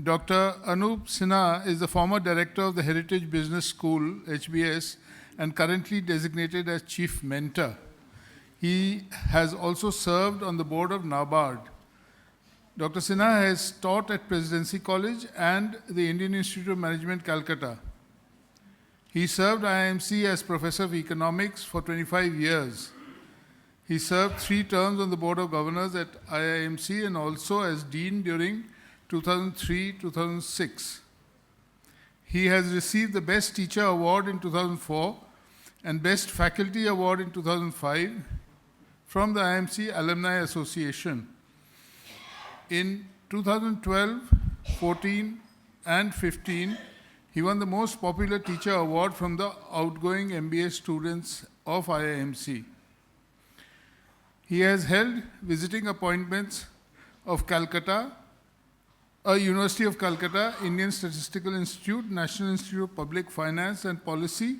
Dr. Anup Sinha is the former director of the Heritage Business School, HBS, and currently designated as Chief Mentor. He has also served on the board of NABARD. Dr. Sinha has taught at Presidency College and the Indian Institute of Management, Calcutta. He served IIMC as Professor of Economics for 25 years. He served 3 terms on the Board of Governors at IIMC and also as Dean during 2003-2006. He has received the Best Teacher Award in 2004 and Best Faculty Award in 2005 from the IIMC Alumni Association. In 2012, 14 and 15, he won the Most Popular Teacher Award from the outgoing MBA students of IIMC. He has held visiting appointments of Calcutta, University of Calcutta, Indian Statistical Institute, National Institute of Public Finance and Policy,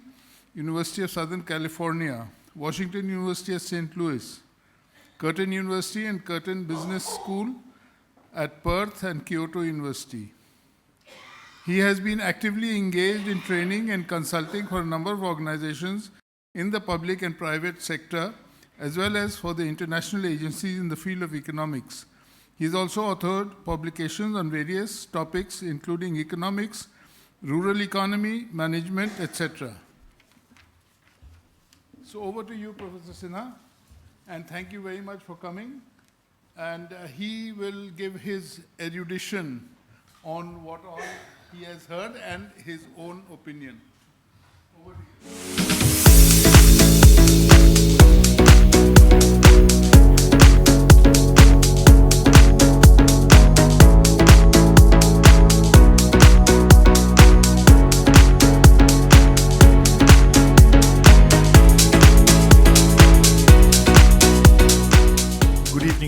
University of Southern California, Washington University at St. Louis, Curtin University and Curtin Business School at Perth and Kyoto University. He has been actively engaged in training and consulting for a number of organizations in the public and private sector, as well as for the international agencies in the field of economics. He has also authored publications on various topics, including economics, rural economy, management, etc. So over to you, Professor Sinha, and thank you very much for coming. And he will give his erudition on what all he has heard and his own opinion. Over to you.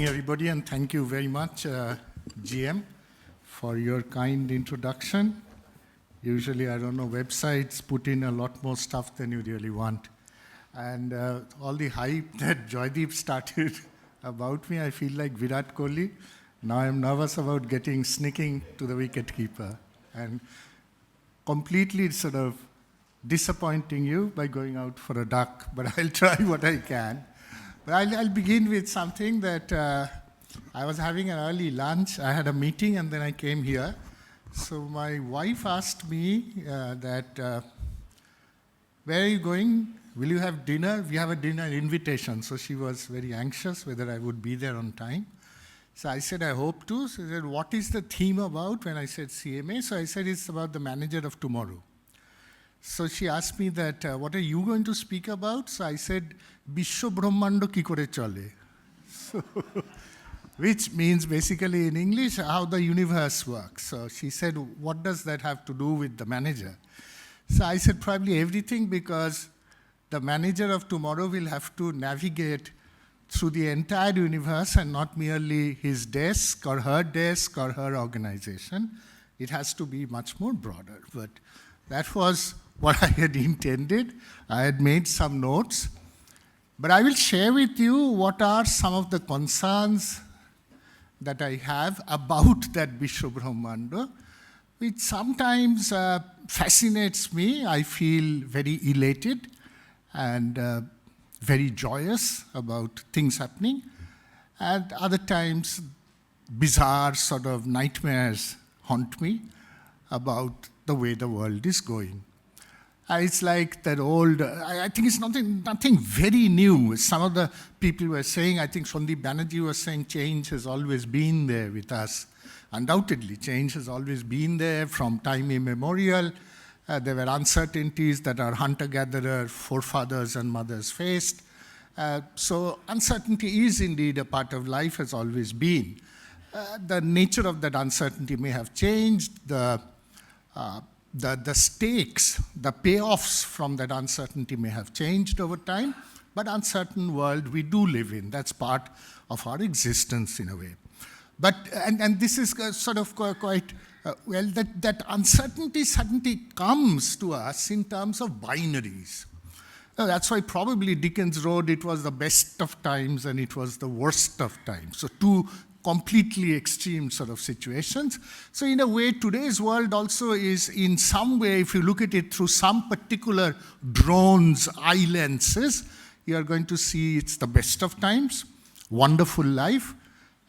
Everybody, and thank you very much, GM, for your kind introduction. Usually, I don't know, websites put in a lot more stuff than you really want. And all the hype that Joydeep started about me, I feel like Virat Kohli. Now I'm nervous about sneaking to the wicketkeeper and completely sort of disappointing you by going out for a duck, but I'll try what I can. But I'll begin with something that I was having an early lunch. I had a meeting and then I came here. So my wife asked me where are you going? Will you have dinner? We have a dinner invitation. So she was very anxious whether I would be there on time. So I said, I hope to. So she said, what is the theme about? When I said CMA, so I said it's about the manager of tomorrow. So she asked me that, what are you going to speak about? So I said, Bishwa Brahmando ki kore chale. So, which means basically in English, how the universe works. So she said, what does that have to do with the manager? So I said, probably everything, because the manager of tomorrow will have to navigate through the entire universe and not merely his desk or her organization. It has to be much more broader. But that was what I had intended. I had made some notes. But I will share with you what are some of the concerns that I have about that Bishwa Brahmando, which sometimes fascinates me. I feel very elated and very joyous about things happening. And other times, bizarre sort of nightmares haunt me about the way the world is going. It's like that old, I think it's nothing very new. Some of the people were saying, I think Sandeep Banerjee was saying, change has always been there with us. Undoubtedly, change has always been there from time immemorial. There were uncertainties that our hunter-gatherer forefathers and mothers faced. So uncertainty is indeed a part of life, has always been. The nature of that uncertainty may have changed. The stakes, the payoffs from that uncertainty may have changed over time, but uncertain world we do live in. That's part of our existence in a way. But, and this is sort of quite, well, that uncertainty suddenly comes to us in terms of binaries. That's why probably Dickens wrote it was the best of times and it was the worst of times. So two completely extreme sort of situations. So in a way, today's world also is in some way, if you look at it through some particular drone's eye lenses, you are going to see it's the best of times, wonderful life.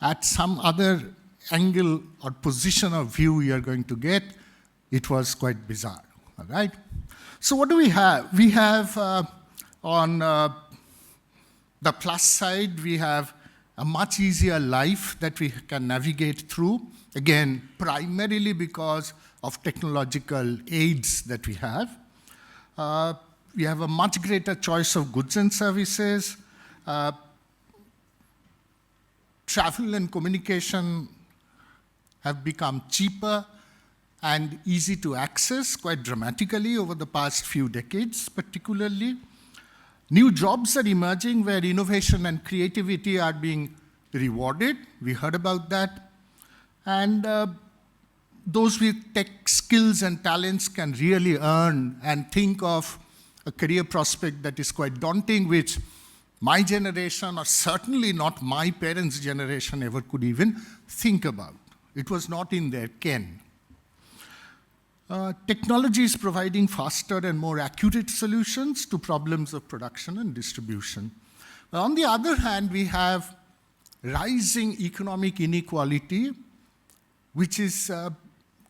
At some other angle or position of view you are going to get, it was quite bizarre, all right? So what do we have? We have on the plus side, we have a much easier life that we can navigate through, again, primarily because of technological aids that we have. We have a much greater choice of goods and services. Travel and communication have become cheaper and easy to access quite dramatically over the past few decades, particularly. New jobs are emerging where innovation and creativity are being rewarded. We heard about that. And those with tech skills and talents can really earn and think of a career prospect that is quite daunting, which my generation, or certainly not my parents' generation, ever could even think about. It was not in their ken. Technology is providing faster and more accurate solutions to problems of production and distribution. On the other hand, we have rising economic inequality, which is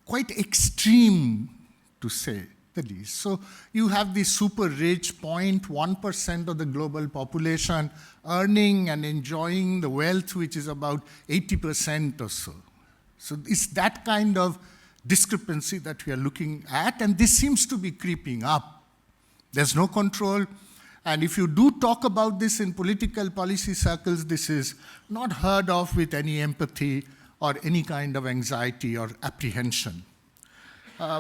quite extreme, to say the least. So you have the super rich 0.1% of the global population earning and enjoying the wealth, which is about 80% or so. So it's that kind of discrepancy that we are looking at, and this seems to be creeping up. There's no control, and if you do talk about this in political policy circles, this is not heard of with any empathy or any kind of anxiety or apprehension.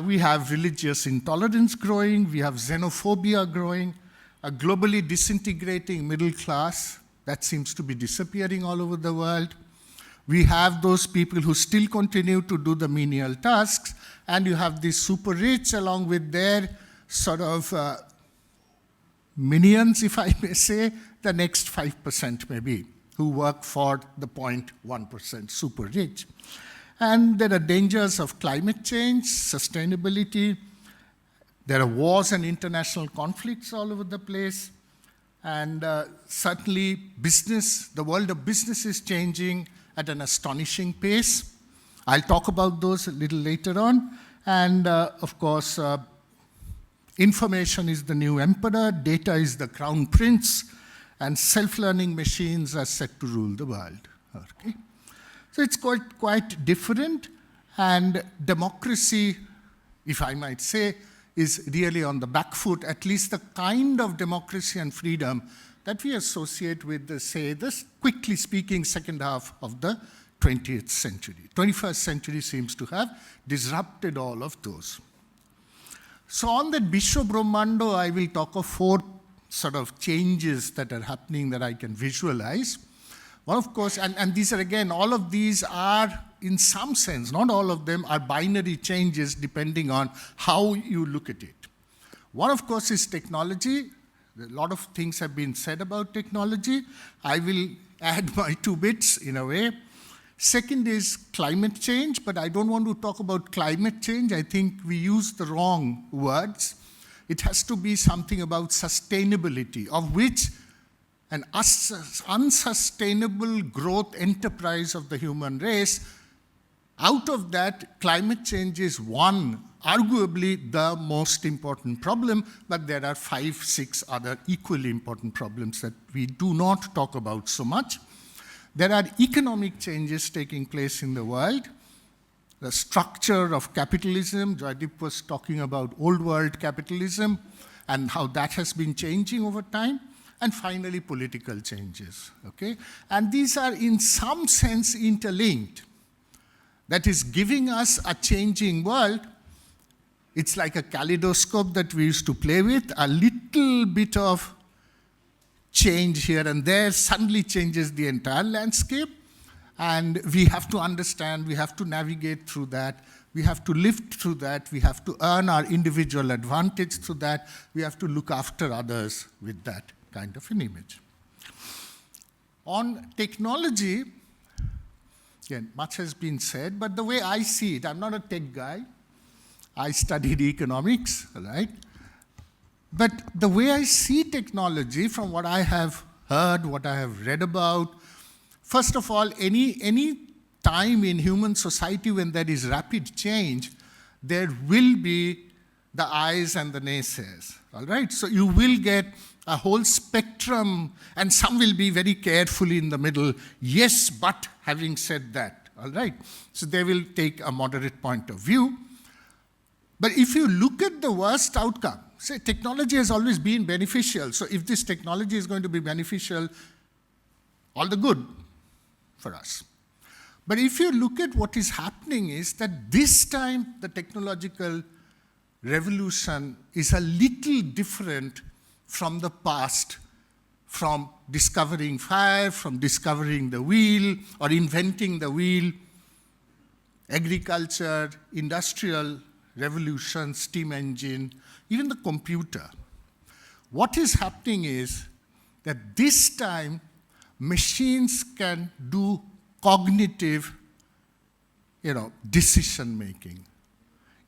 We have religious intolerance growing, we have xenophobia growing, a globally disintegrating middle class that seems to be disappearing all over the world. We have those people who still continue to do the menial tasks, and you have the super rich along with their sort of minions, if I may say, the next 5% maybe, who work for the 0.1% super rich. And there are dangers of climate change, sustainability. There are wars and international conflicts all over the place. And certainly business, the world of business is changing at an astonishing pace. I'll talk about those a little later on. And of course, information is the new emperor, data is the crown prince, and self-learning machines are set to rule the world. Okay? So it's quite different, and democracy, if I might say, is really on the back foot, at least the kind of democracy and freedom that we associate with, this quickly speaking, second half of the 20th century. 21st century seems to have disrupted all of those. So on that Bishwa Brahmando, I will talk of 4 sort of changes that are happening that I can visualize. One, of course, and these are again, all of these are, in some sense, not all of them are binary changes depending on how you look at it. One, of course, is technology. A lot of things have been said about technology. I will add my 2 bits in a way. Second is climate change, but I don't want to talk about climate change. I think we use the wrong words. It has to be something about sustainability, of which an unsustainable growth enterprise of the human race. Out of that, climate change is one, arguably the most important problem, but there are 5, 6 other equally important problems that we do not talk about so much. There are economic changes taking place in the world. The structure of capitalism, Joydeep was talking about old world capitalism and how that has been changing over time. And finally, political changes, okay? And these are in some sense interlinked. That is giving us a changing world. It's like a kaleidoscope that we used to play with, a little bit of change here and there suddenly changes the entire landscape. And we have to understand, we have to navigate through that, we have to live through that, we have to earn our individual advantage through that, we have to look after others with that kind of an image. On technology, again, much has been said, but the way I see it, I'm not a tech guy, I studied economics, right? But the way I see technology, from what I have heard, what I have read about, first of all, any time in human society when there is rapid change, there will be the eyes and the naysayers, all right? So you will get a whole spectrum, and some will be very carefully in the middle, yes, but having said that, all right? So they will take a moderate point of view. But if you look at the worst outcome, say technology has always been beneficial, so if this technology is going to be beneficial, all the good for us. But if you look at what is happening is that this time the technological revolution is a little different from the past, from discovering fire, from discovering the wheel or inventing the wheel, agriculture, industrial revolution, steam engine, even the computer. What is happening is that this time machines can do cognitive, decision making.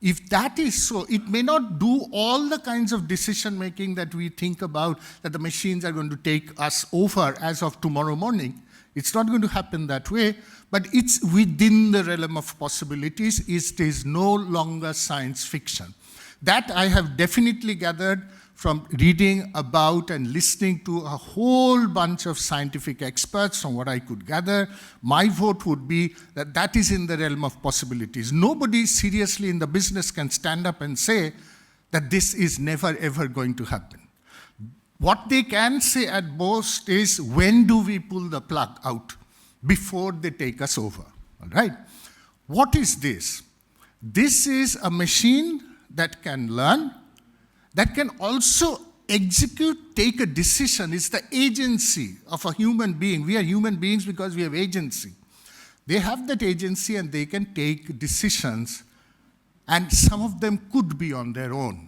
If that is so, it may not do all the kinds of decision making that we think about, that the machines are going to take us over as of tomorrow morning. It's not going to happen that way, but it's within the realm of possibilities. It is no longer science fiction. That I have definitely gathered from reading about and listening to a whole bunch of scientific experts. From what I could gather, my vote would be that that is in the realm of possibilities. Nobody seriously in the business can stand up and say that this is never ever going to happen. What they can say at most is, when do we pull the plug out before they take us over, all right? What is this? This is a machine that can learn, that can also execute, take a decision. It's the agency of a human being. We are human beings because we have agency. They have that agency and they can take decisions, and some of them could be on their own.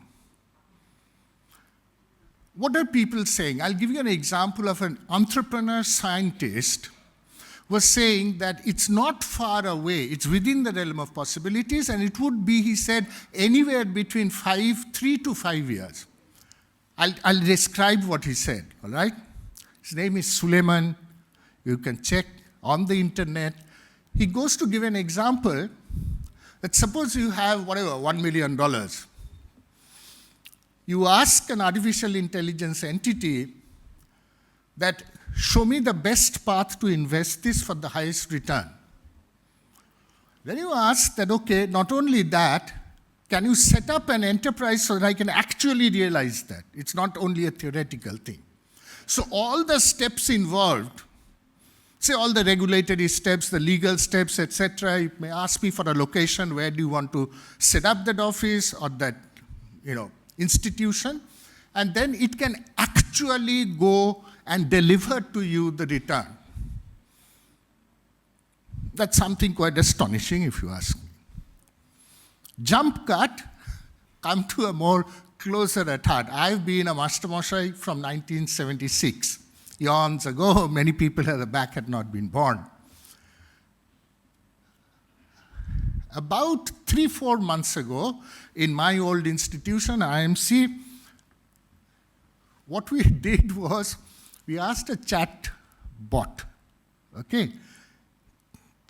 What are people saying? I'll give you an example of an entrepreneur scientist was saying that it's not far away, it's within the realm of possibilities, and it would be, he said, anywhere between 3 to 5 years. I'll describe what he said, all right? His name is Suleiman. You can check on the internet. He goes to give an example that suppose you have, $1 million. You ask an artificial intelligence entity that, show me the best path to invest this for the highest return. Then you ask that, okay, not only that, can you set up an enterprise so that I can actually realize that? It's not only a theoretical thing. So all the steps involved, say all the regulatory steps, the legal steps, etc., you may ask me for a location, where do you want to set up that office or that, institution, and then it can actually go and deliver to you the return. That's something quite astonishing, if you ask me. Jump cut, come to a more closer at heart. I've been a mastermosai from 1976. Eons ago, many people at the back had not been born. About 3-4 months ago, in my old institution, IMC, what we did was, we asked a chat bot, okay,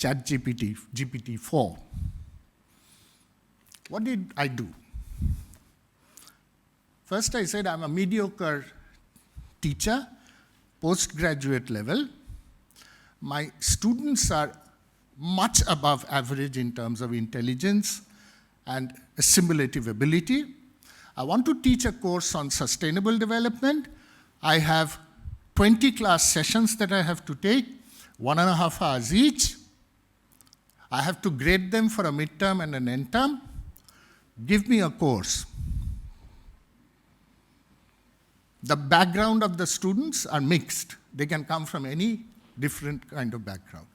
Chat GPT-4. What did I do? First I said, I'm a mediocre teacher, postgraduate level. My students are much above average in terms of intelligence and assimilative ability. I want to teach a course on sustainable development. I have 20 class sessions that I have to take, 1.5 hours each. I have to grade them for a midterm and an end term. Give me a course. The background of the students are mixed. They can come from any different kind of background.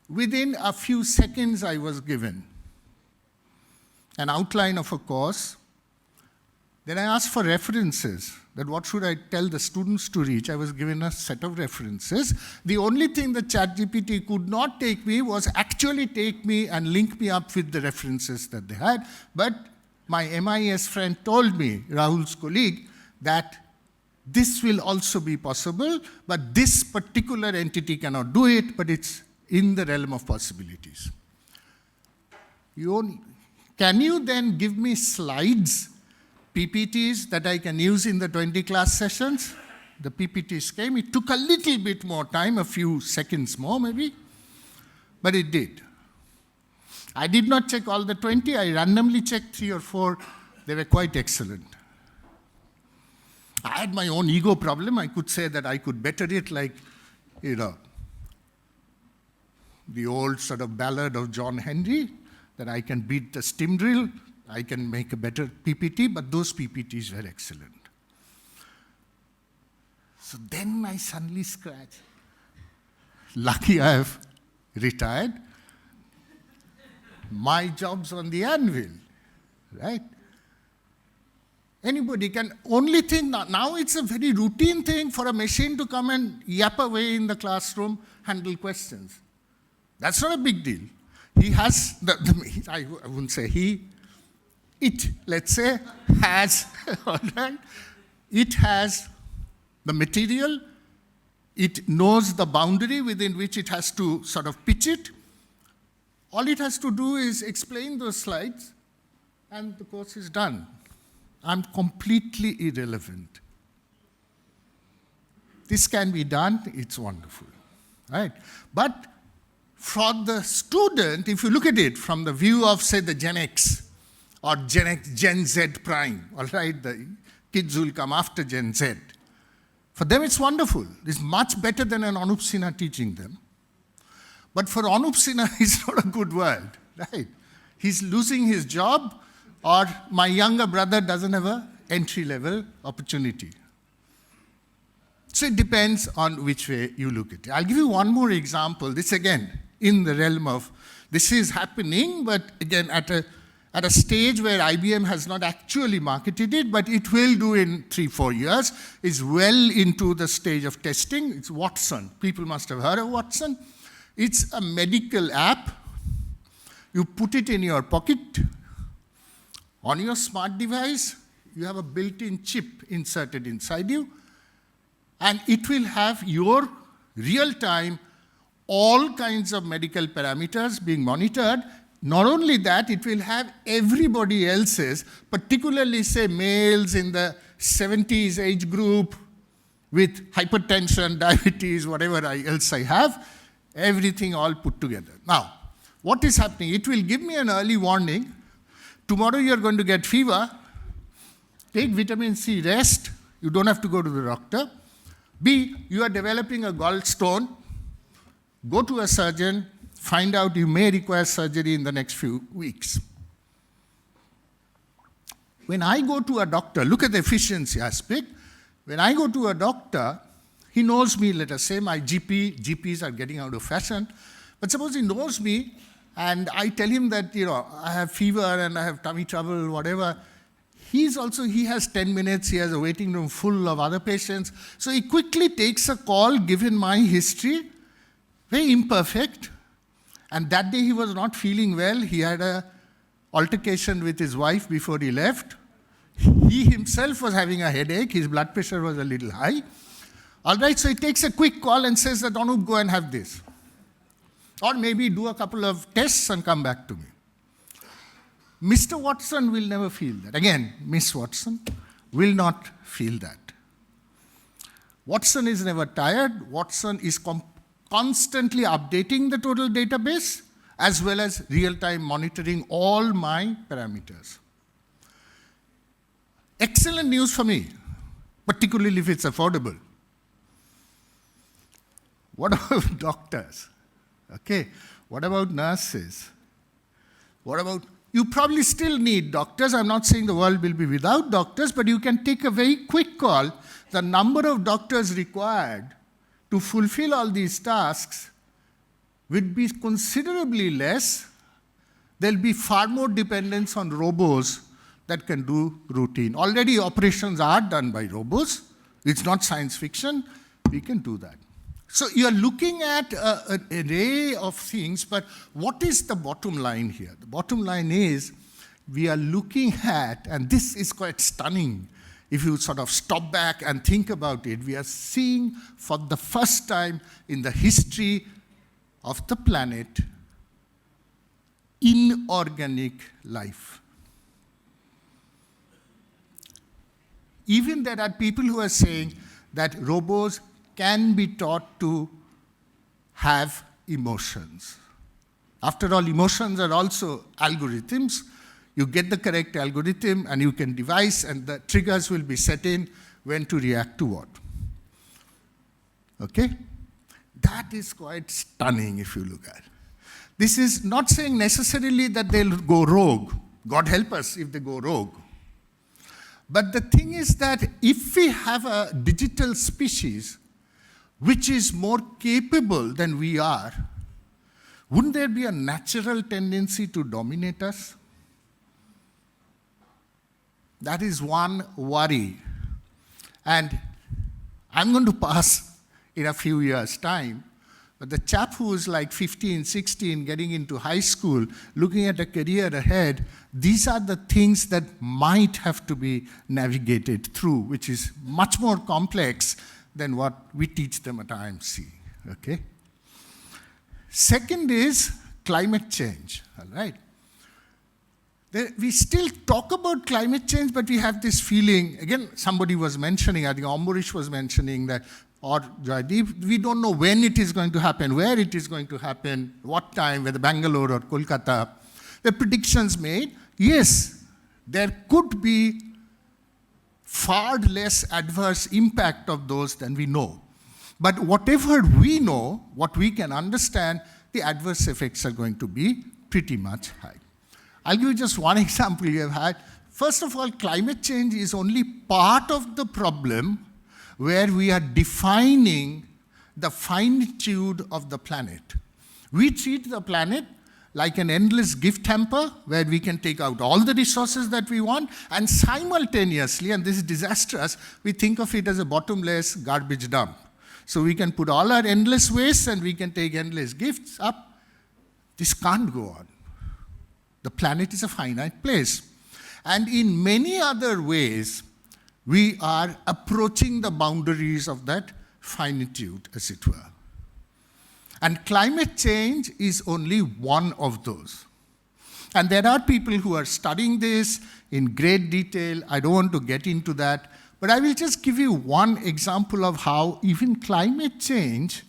Within a few seconds, I was given an outline of a course. Then I asked for references, that what should I tell the students to reach. I was given a set of references. The only thing that ChatGPT could not take me was actually take me and link me up with the references that they had. But my MIS friend told me, Rahul's colleague, that this will also be possible, but this particular entity cannot do it, but it's in the realm of possibilities. Can you then give me slides, PPTs that I can use in the 20 class sessions? The PPTs came. It took a little bit more time, a few seconds more maybe, but it did. I did not check all the 20. I randomly checked 3 or 4. They were quite excellent. I had my own ego problem. I could say that I could better it like, the old sort of ballad of John Henry, that I can beat the steam drill, I can make a better PPT, but those PPTs were excellent. So then I suddenly scratched. Lucky I have retired. My job's on the anvil, right? Anybody can only think now it's a very routine thing for a machine to come and yap away in the classroom, handle questions. That's not a big deal. He has, I wouldn't say he, it, let's say, has, all right? It has the material, it knows the boundary within which it has to sort of pitch it. All it has to do is explain those slides, and the course is done. I'm completely irrelevant. This can be done, it's wonderful, right? But for the student, if you look at it from the view of, say, the Gen X or Gen Z prime, all right, the kids will come after Gen Z. For them, it's wonderful. It's much better than an Anup Sinha teaching them. But for Anup Sinha, it's not a good world, right? He's losing his job, or my younger brother doesn't have an entry-level opportunity. So it depends on which way you look at it. I'll give you one more example. This again, in the realm of, this is happening, but again, at a stage where IBM has not actually marketed it, but it will do in 3-4 years, is well into the stage of testing. It's Watson. People must have heard of Watson. It's a medical app. You put it in your pocket. On your smart device, you have a built-in chip inserted inside you, and it will have your real-time, all kinds of medical parameters being monitored. Not only that, it will have everybody else's, particularly, say, males in the 70s age group with hypertension, diabetes, whatever else I have, everything all put together. Now, what is happening? It will give me an early warning. Tomorrow you're going to get fever. Take vitamin C, rest. You don't have to go to the doctor. B, you are developing a gallstone. Go to a surgeon. Find out you may require surgery in the next few weeks. When I go to a doctor, look at the efficiency aspect. When I go to a doctor, he knows me, let us say, my GPs are getting out of fashion. But suppose he knows me, and I tell him that, I have fever and I have tummy trouble, whatever. He has 10 minutes, he has a waiting room full of other patients. So he quickly takes a call, given my history, very imperfect. And that day he was not feeling well. He had an altercation with his wife before he left. He himself was having a headache. His blood pressure was a little high. All right, so he takes a quick call and says that, Anup, go and have this. Or maybe do a couple of tests and come back to me. Mr. Watson will never feel that. Again, Miss Watson will not feel that. Watson is never tired. Watson is constantly updating the total database, as well as real-time monitoring all my parameters. Excellent news for me, particularly if it's affordable. What about doctors? Okay, what about nurses? What about You probably still need doctors. I'm not saying the world will be without doctors, but you can take a very quick call. The number of doctors required to fulfill all these tasks would be considerably less. There'll be far more dependence on robots that can do routine. Already operations are done by robots. It's not science fiction. We can do that. So you're looking at an array of things, but what is the bottom line here? The bottom line is we are looking at, and this is quite stunning, if you sort of stop back and think about it, we are seeing for the first time in the history of the planet inorganic life. Even there are people who are saying that robots can be taught to have emotions. After all, emotions are also algorithms. You get the correct algorithm and you can devise, and the triggers will be set in when to react to what. Okay? That is quite stunning if you look at it. This is not saying necessarily that they'll go rogue. God help us if they go rogue. But the thing is that if we have a digital species which is more capable than we are, wouldn't there be a natural tendency to dominate us? That is one worry. And I'm going to pass in a few years' time, but the chap who is like 15, 16, getting into high school, looking at a career ahead, these are the things that might have to be navigated through, which is much more complex than what we teach them at IMC, okay? Second is climate change, all right? We still talk about climate change, but we have this feeling, again, somebody was mentioning, I think Ambarish was mentioning that, or Jaideep, we don't know when it is going to happen, where it is going to happen, what time, whether Bangalore or Kolkata. The predictions made, yes, there could be far less adverse impact of those than we know. But whatever we know, what we can understand, the adverse effects are going to be pretty much high. I'll give you just one example you have had. First of all, climate change is only part of the problem where we are defining the finitude of the planet. We treat the planet like an endless gift hamper where we can take out all the resources that we want, and simultaneously, and this is disastrous, we think of it as a bottomless garbage dump. So we can put all our endless waste and we can take endless gifts up. This can't go on. The planet is a finite place. And in many other ways, we are approaching the boundaries of that finitude, as it were. And climate change is only one of those. And there are people who are studying this in great detail. I don't want to get into that. But I will just give you one example of how even climate change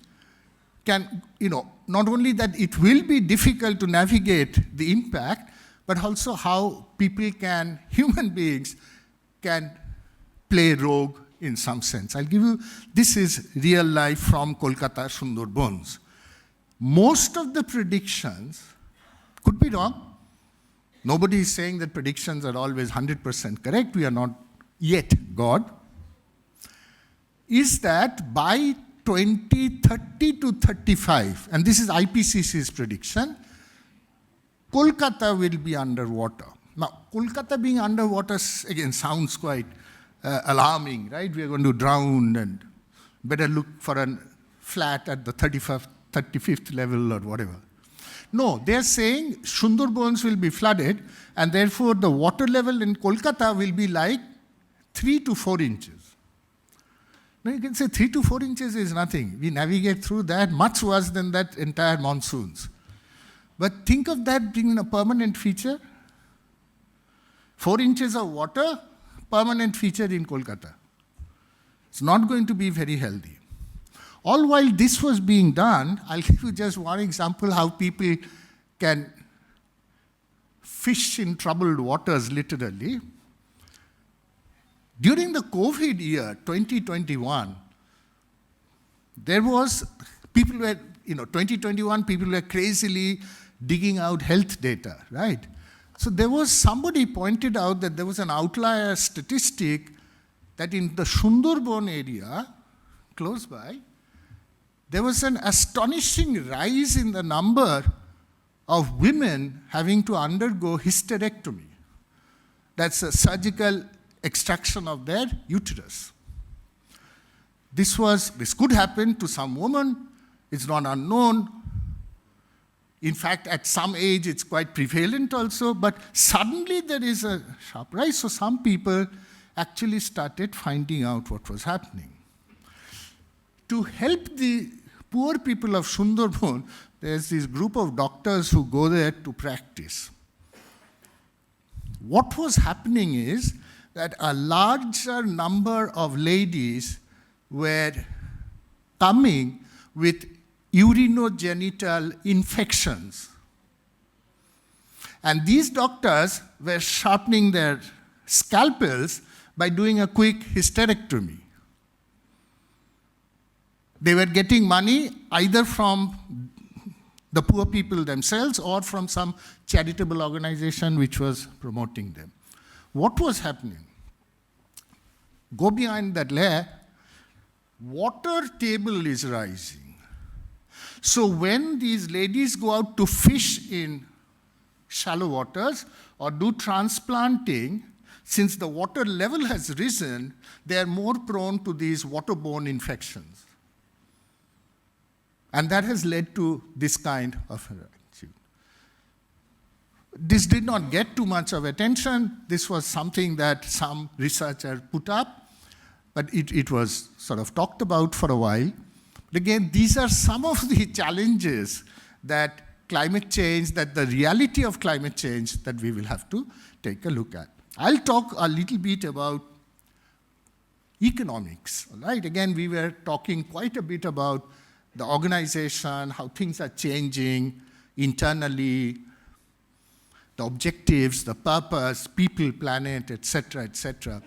can, not only that it will be difficult to navigate the impact, but also how people can, human beings, can play rogue in some sense. I'll give you, this is real life from Kolkata Sundarbans. Most of the predictions could be wrong. Nobody is saying that predictions are always 100% correct. We are not yet God. Is that by 2030 to 35, and this is IPCC's prediction, Kolkata will be underwater. Now, Kolkata being underwater, again, sounds quite alarming, right? We are going to drown and better look for a flat at the 35th level or whatever. No, they're saying Sundarbans will be flooded, and therefore the water level in Kolkata will be like 3 to 4 inches. Now you can say 3 to 4 inches is nothing. We navigate through that much worse than that entire monsoons. But think of that being a permanent feature. 4 inches of water, permanent feature in Kolkata. It's not going to be very healthy. All while this was being done, I'll give you just one example how people can fish in troubled waters, literally. During the COVID year, 2021, there was, 2021, people were crazily digging out health data, right? So there was somebody pointed out that there was an outlier statistic that in the Sundarban area, close by, there was an astonishing rise in the number of women having to undergo hysterectomy. That's a surgical extraction of their uterus. This could happen to some woman, it's not unknown. In fact, at some age, it's quite prevalent also, but suddenly there is a sharp rise, so some people actually started finding out what was happening. To help the poor people of Sundarban, there's this group of doctors who go there to practice. What was happening is that a larger number of ladies were coming with urinogenital infections. And these doctors were sharpening their scalpels by doing a quick hysterectomy. They were getting money either from the poor people themselves or from some charitable organization which was promoting them. What was happening? Go behind that layer, water table is rising. So when these ladies go out to fish in shallow waters or do transplanting, since the water level has risen, they are more prone to these waterborne infections. And that has led to this kind of attitude. This did not get too much of attention. This was something that some researcher put up, but it was sort of talked about for a while. But again, these are some of the challenges that climate change, that the reality of climate change that we will have to take a look at. I'll talk a little bit about economics, all right? Again, we were talking quite a bit about the organization, how things are changing internally, the objectives, the purpose, people, planet, etc., etc.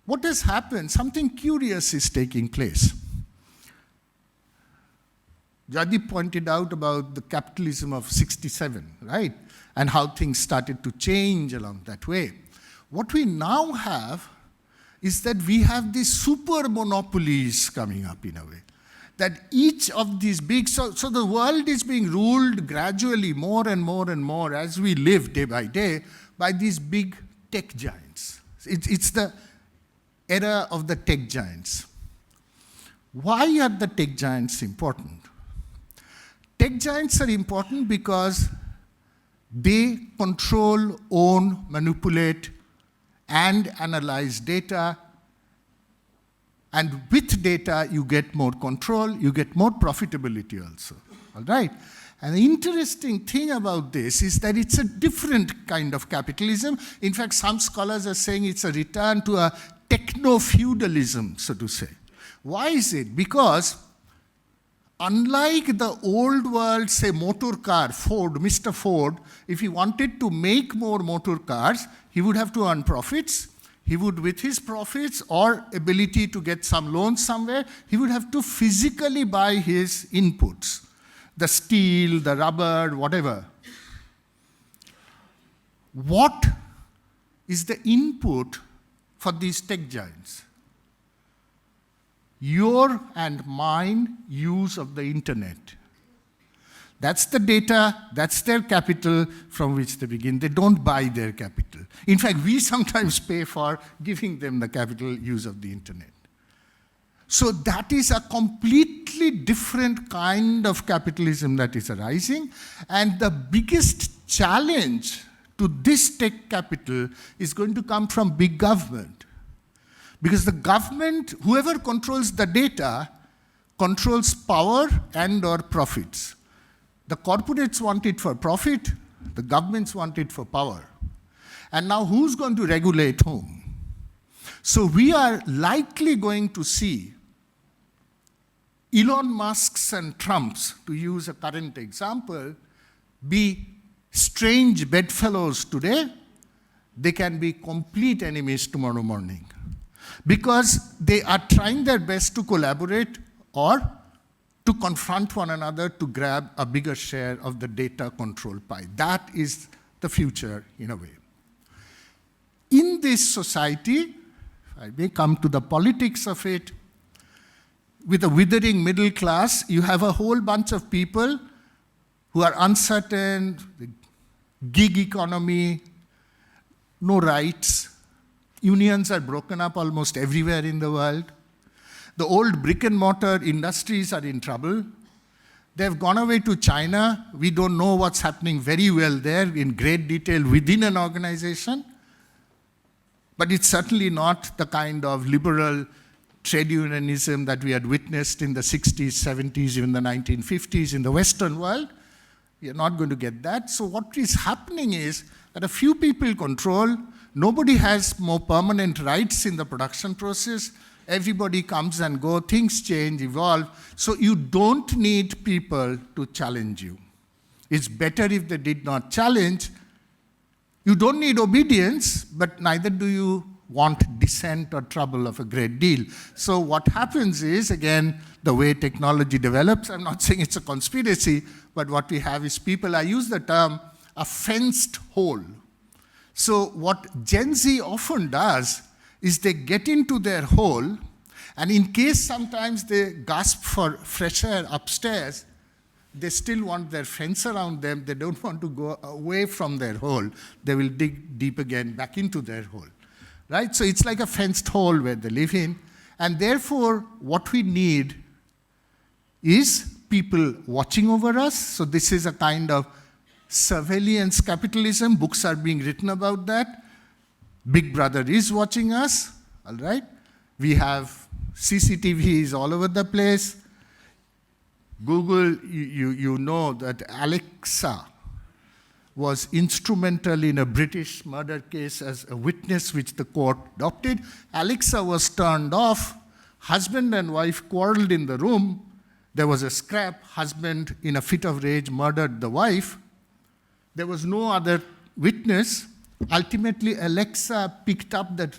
What has happened? Something curious is taking place. Jadip pointed out about the capitalism of 67, right? And how things started to change along that way. What we now have is that we have these super monopolies coming up in a way. That each of these big, so the world is being ruled gradually more and more and more as we live day by day by these big tech giants. It's the era of the tech giants. Why are the tech giants important? Tech giants are important because they control, own, manipulate, and analyze data. And with data, you get more control, you get more profitability also, all right? And the interesting thing about this is that it's a different kind of capitalism. In fact, some scholars are saying it's a return to a techno-feudalism, so to say. Why is it? Because unlike the old world, say, motor car, Ford, Mr. Ford, if he wanted to make more motor cars, he would have to earn profits. He would, with his profits or ability to get some loans somewhere, he would have to physically buy his inputs, the steel, the rubber, whatever. What is the input for these tech giants? Your and mine use of the internet. That's the data, that's their capital from which they begin. They don't buy their capital. In fact, we sometimes pay for giving them the capital use of the internet. So that is a completely different kind of capitalism that is arising. And the biggest challenge to this tech capital is going to come from big government. Because the government, whoever controls the data, controls power and or profits. The corporates want it for profit, the governments want it for power. And now who's going to regulate whom? So we are likely going to see Elon Musk's and Trump's, to use a current example, be strange bedfellows today. They can be complete enemies tomorrow morning. Because they are trying their best to collaborate or to confront one another to grab a bigger share of the data control pie. That is the future in a way. In this society, I may come to the politics of it, with a withering middle class, you have a whole bunch of people who are uncertain, the gig economy, no rights. Unions are broken up almost everywhere in the world. The old brick and mortar industries are in trouble. They've gone away to China. We don't know what's happening very well there in great detail within an organization. But it's certainly not the kind of liberal trade unionism that we had witnessed in the 60s, 70s, even the 1950s in the Western world. You're not going to get that. So what is happening is that a few people control. Nobody has more permanent rights in the production process. Everybody comes and goes. Things change, evolve. So you don't need people to challenge you. It's better if they did not challenge. You don't need obedience, but neither do you want dissent or trouble of a great deal. So what happens is, again, the way technology develops, I'm not saying it's a conspiracy, but what we have is people, I use the term, a fenced hole. So what Gen Z often does is they get into their hole, and in case sometimes they gasp for fresh air upstairs, they still want their fence around them. They don't want to go away from their hole. They will dig deep again back into their hole. Right? So it's like a fenced hole where they live in. And therefore, what we need is people watching over us. So this is a kind of surveillance capitalism. Books are being written about that. Big Brother is watching us. All right? We have CCTVs all over the place. Google, you know that Alexa was instrumental in a British murder case as a witness which the court adopted. Alexa was turned off. Husband and wife quarreled in the room. There was a scrap. Husband, in a fit of rage, murdered the wife. There was no other witness. Ultimately, Alexa picked up that.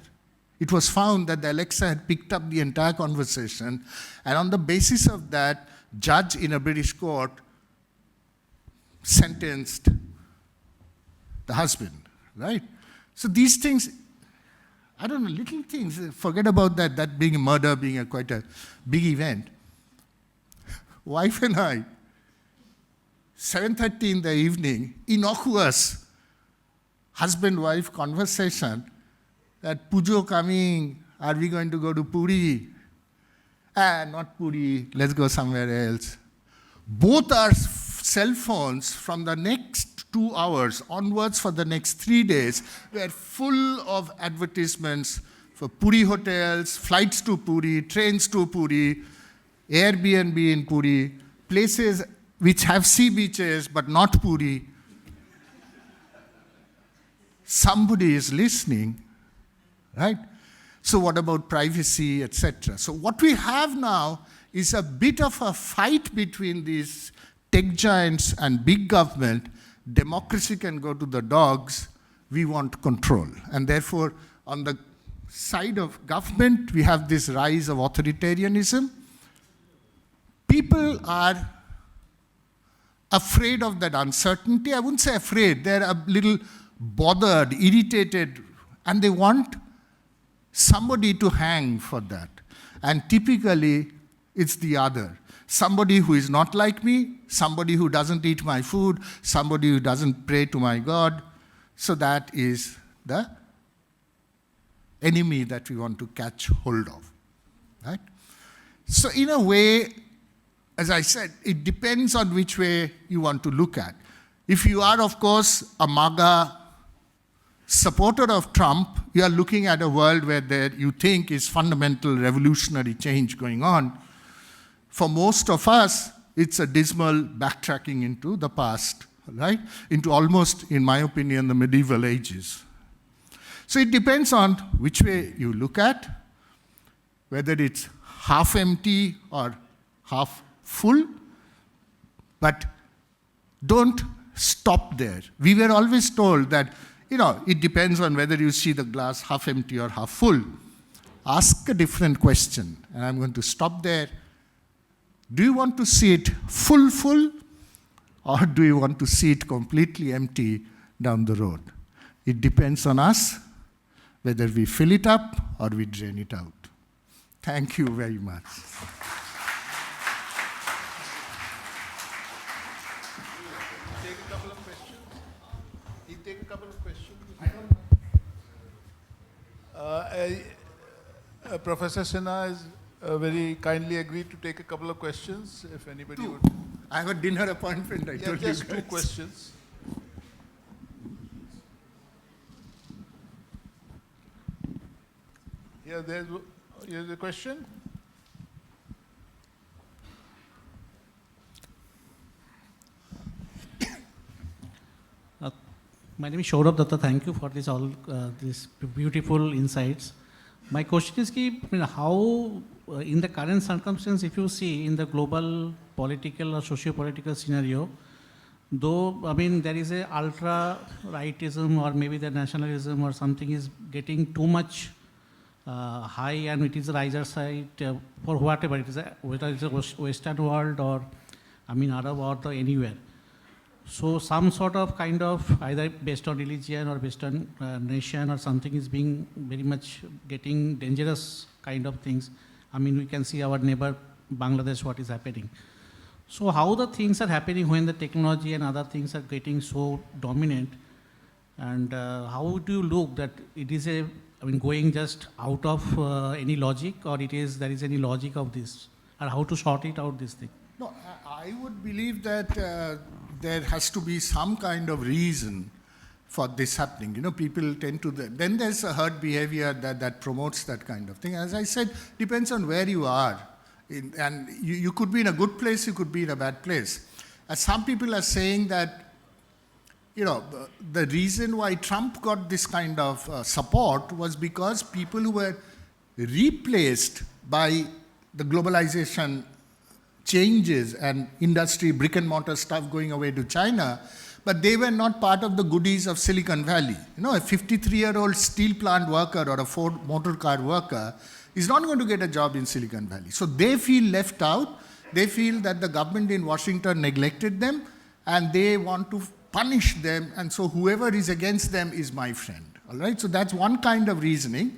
It was found that the Alexa had picked up the entire conversation. And on the basis of that, judge in a British court sentenced the husband, right? So these things, I don't know, little things, forget about that being a murder, being quite a big event. Wife and I, 7:30 in the evening, innocuous husband-wife conversation that Pujo coming, are we going to go to Puri? Not Puri, let's go somewhere else. Both our cell phones from the next 2 hours onwards for the next 3 days were full of advertisements for Puri hotels, flights to Puri, trains to Puri, Airbnb in Puri, places which have sea beaches but not Puri. Somebody is listening, right? So what about privacy, etc.? So what we have now is a bit of a fight between these tech giants and big government. Democracy can go to the dogs. We want control. And therefore, on the side of government, we have this rise of authoritarianism. People are afraid of that uncertainty. I wouldn't say afraid. They're a little bothered, irritated, and they want somebody to hang for that. And typically, it's the other. Somebody who is not like me, somebody who doesn't eat my food, somebody who doesn't pray to my God. So that is the enemy that we want to catch hold of. Right? So in a way, as I said, it depends on which way you want to look at. If you are, of course, a MAGA supporter of Trump, you are looking at a world where there you think is fundamental revolutionary change going on. For most of us, it's a dismal backtracking into the past, right? Into almost, in my opinion, the medieval ages. So it depends on which way you look at, whether it's half empty or half full, but don't stop there. We were always told that, it depends on whether you see the glass half empty or half full. Ask a different question, and I'm going to stop there. Do you want to see it full, or do you want to see it completely empty, down the road. It depends on us whether we fill it up or we drain it out. Thank you very much. Take a couple of questions. He take a couple of questions. Professor Sinha has very kindly agreed to take a couple of questions, if anybody would. I have a dinner appointment, I told you Just guys. 2 questions. Here's a question. My name is Shaurabh Datta. Thank you for this these beautiful insights. My question is, how, in the current circumstance, if you see in the global political or socio-political scenario, though, there is a ultra-rightism or maybe the nationalism or something is getting too much high, and it is a riser side for whatever it is, whether it's a Western world or, Arab world or anywhere. So some sort of kind of either based on religion or based on nation or something is being very much getting dangerous kind of things. We can see our neighbor Bangladesh, what is happening. So how the things are happening when the technology and other things are getting so dominant, and how do you look that it is going just out of any logic, or there is any logic of this, or how to sort it out, this thing? No, I would believe that there has to be some kind of reason for this happening. People tend to, then there's a herd behavior that promotes that kind of thing. As I said, depends on where you are. And you could be in a good place, you could be in a bad place. As some people are saying that, the reason why Trump got this kind of support was because people who were replaced by the globalization changes and industry, brick and mortar stuff going away to China, but they were not part of the goodies of Silicon Valley. A 53-year-old steel plant worker or a Ford motor car worker is not going to get a job in Silicon Valley. So they feel left out. They feel that the government in Washington neglected them, and they want to punish them, and so whoever is against them is my friend. All right? So that's one kind of reasoning.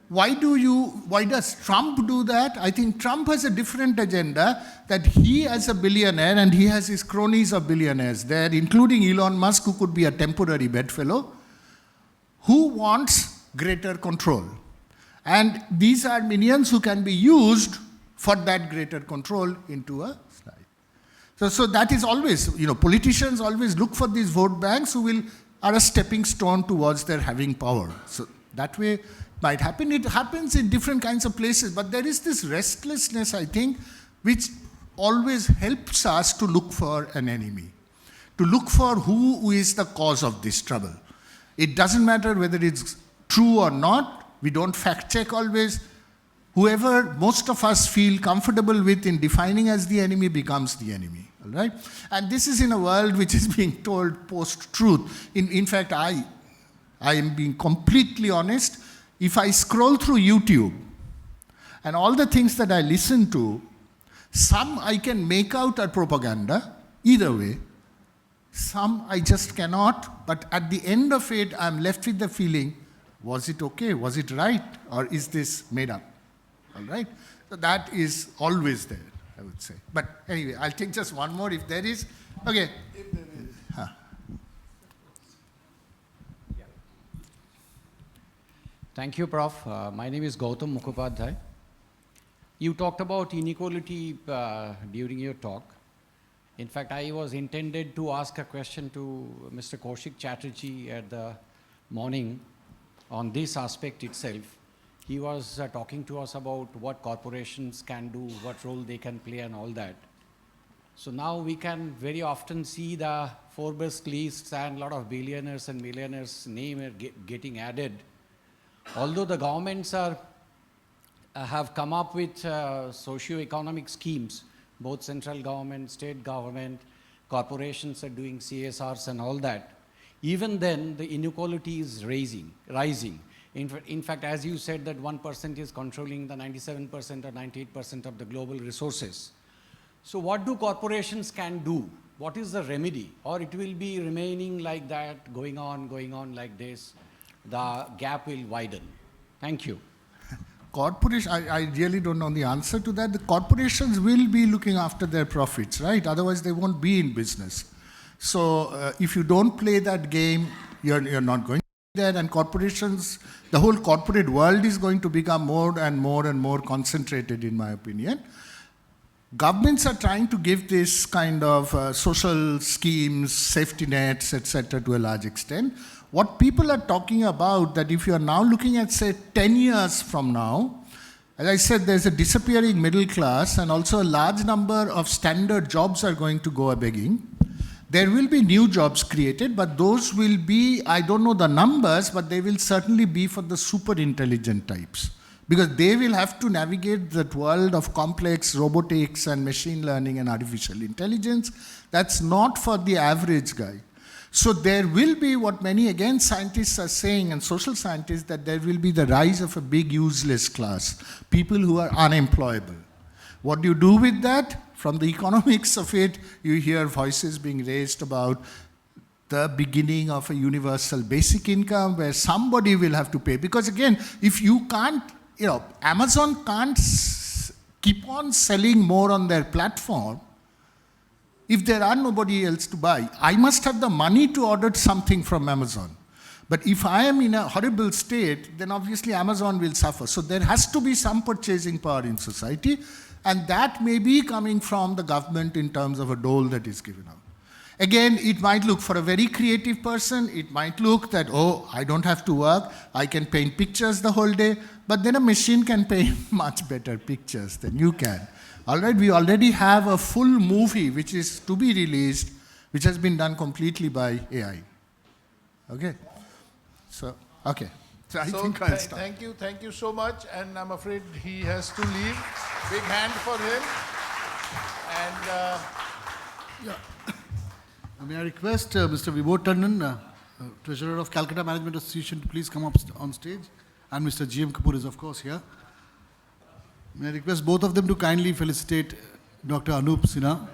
Why does Trump do that? I think Trump has a different agenda, that he as a billionaire, and he has his cronies of billionaires there, including Elon Musk, who could be a temporary bedfellow, who wants greater control. And these are minions who can be used for that greater control into a slide. So that is always, politicians always look for these vote banks who are a stepping stone towards their having power. So that way might happen. It happens in different kinds of places, but there is this restlessness, I think, which always helps us to look for an enemy, to look for who is the cause of this trouble. It doesn't matter whether it's true or not. We don't fact check always. Whoever most of us feel comfortable with in defining as the enemy becomes the enemy. All right? And this is in a world which is being told post-truth. In fact, I am being completely honest. If I scroll through YouTube and all the things that I listen to, some I can make out are propaganda, either way. Some I just cannot, but at the end of it, I'm left with the feeling, was it okay? Was it right? Or is this made up? All right? So that is always there, I would say. But anyway, I'll take just one more if there is. Okay. If there is. Thank you, Prof. My name is Gautam Mukhopadhyay. You talked about inequality during your talk. In fact, I was intended to ask a question to Mr. Koushik Chatterjee at the morning on this aspect itself. He was talking to us about what corporations can do, what role they can play and all that. So now we can very often see the Forbes lists and a lot of billionaires and millionaires' name are getting added. Although the governments have come up with socio-economic schemes, both central government, state government, corporations are doing CSRs and all that, even then the inequality is rising. In fact, as you said that 1% is controlling the 97% or 98% of the global resources. So what do corporations can do what is the remedy? Or it will be remaining like that, going on like this, the gap will widen. Thank you. Corporation, I really don't know the answer to that. The corporations will be looking after their profits, right? Otherwise, they won't be in business. So if you don't play that game, you're not going to be there. And corporations, the whole corporate world is going to become more and more concentrated, in my opinion. Governments are trying to give this kind of social schemes, safety nets, etc., to a large extent. What people are talking about, that if you are now looking at, say, 10 years from now, as I said, there's a disappearing middle class, and also a large number of standard jobs are going to go a-begging. There will be new jobs created, but those will be, I don't know the numbers, but they will certainly be for the super intelligent types. Because they will have to navigate that world of complex robotics and machine learning and artificial intelligence. That's not for the average guy. So there will be what many, again, scientists are saying, and social scientists, that there will be the rise of a big useless class, people who are unemployable. What do you do with that? From the economics of it, you hear voices being raised about the beginning of a universal basic income where somebody will have to pay. Because again, if you can't, Amazon can't keep on selling more on their platform if there are nobody else to buy. I must have the money to order something from Amazon. But if I am in a horrible state, then obviously Amazon will suffer. So there has to be some purchasing power in society, and that may be coming from the government in terms of a dole that is given out. Again, it might look, for a very creative person, it might look that, oh, I don't have to work, I can paint pictures the whole day, but then a machine can paint much better pictures than you can. All right, we already have a full movie which is to be released, which has been done completely by AI. Okay? So, okay. So I think I'll stop. Thank you so much, and I'm afraid he has to leave. Big hand for him. And May I request Mr. Vibhor Tandon, Treasurer of Calcutta Management Association, to please come up on stage. And Mr. G.M. Kapur is, of course, here. May I request both of them to kindly felicitate Dr. Anup Sinha.